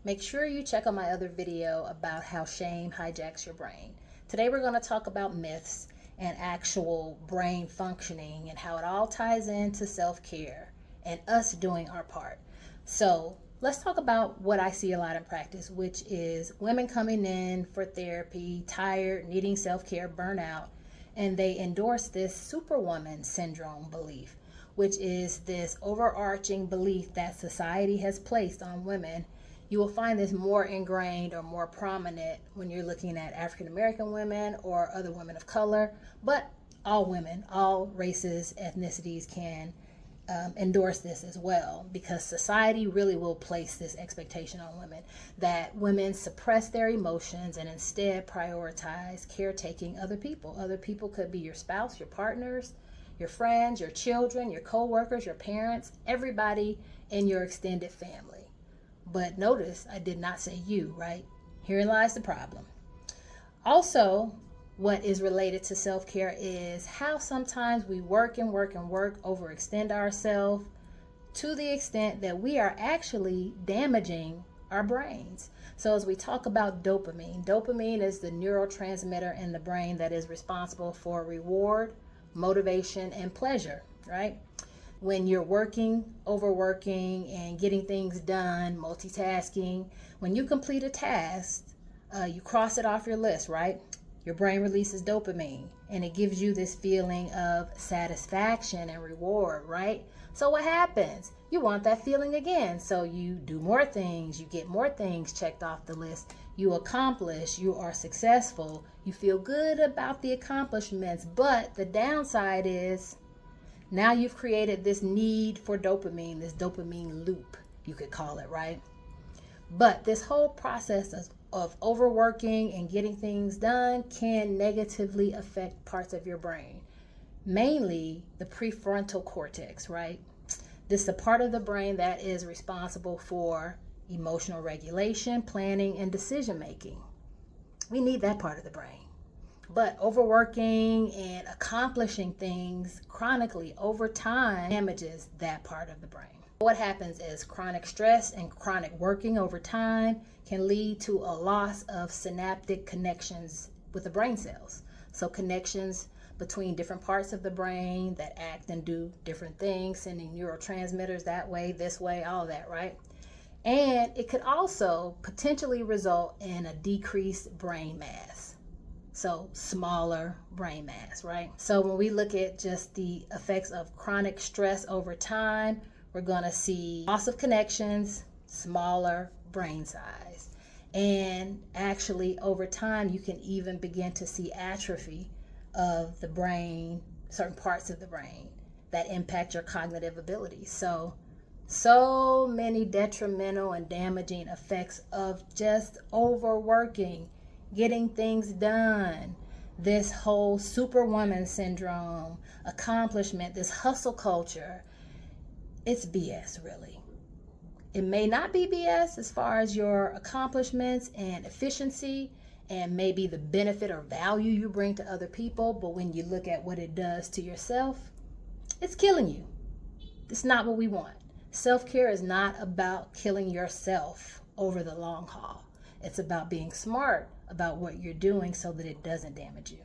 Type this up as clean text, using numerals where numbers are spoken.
Make sure you check out my other video about how shame hijacks your brain. Today we're going to talk about myths and actual brain functioning and how it all ties into self-care and us doing our part. So let's talk about what I see a lot in practice, which is women coming in for therapy, tired, needing self-care, burnout, and they endorse this Superwoman syndrome belief, which is this overarching belief that society has placed on women. You will find this more ingrained or more prominent when you're looking at African American women or other women of color, but all women, all races, ethnicities can endorse this as well, because society really will place this expectation on women that women suppress their emotions and instead prioritize caretaking other people. Other people could be your spouse, your partners, your friends, your children, your co-workers, your parents, everybody in your extended family. But notice I did not say you, right? Herein lies the problem. Also, what is related to self-care is how sometimes we work and work and work, overextend ourselves to the extent that we are actually damaging our brains. So as we talk about dopamine is the neurotransmitter in the brain that is responsible for reward, motivation, and pleasure, right? When you're working, overworking, and getting things done, multitasking, when you complete a task, you cross it off your list, right? Your brain releases dopamine, and it gives you this feeling of satisfaction and reward, right? So what happens? You want that feeling again. So you do more things, you get more things checked off the list, you accomplish, you are successful, you feel good about the accomplishments. But the downside is now you've created this need for dopamine, this dopamine loop, you could call it, right? But this whole process of overworking and getting things done can negatively affect parts of your brain, mainly the prefrontal cortex, right? This is a part of the brain that is responsible for emotional regulation, planning, and decision making. We need that part of the brain. But overworking and accomplishing things chronically over time damages that part of the brain. What happens is chronic stress and chronic working over time can lead to a loss of synaptic connections with the brain cells. So connections between different parts of the brain that act and do different things, sending neurotransmitters that way, this way, all that, right? And it could also potentially result in a decreased brain mass. So smaller brain mass, right? So when we look at just the effects of chronic stress over time, we're going to see loss of connections, smaller brain size. And actually over time, you can even begin to see atrophy of the brain, certain parts of the brain that impact your cognitive abilities. So many detrimental and damaging effects of just overworking, getting things done, this whole Superwoman syndrome, accomplishment, this hustle culture. It's BS, really. It may not be BS as far as your accomplishments and efficiency and maybe the benefit or value you bring to other people, but when you look at what it does to yourself, it's killing you. It's not what we want. Self-care is not about killing yourself over the long haul. It's about being smart about what you're doing so that it doesn't damage you.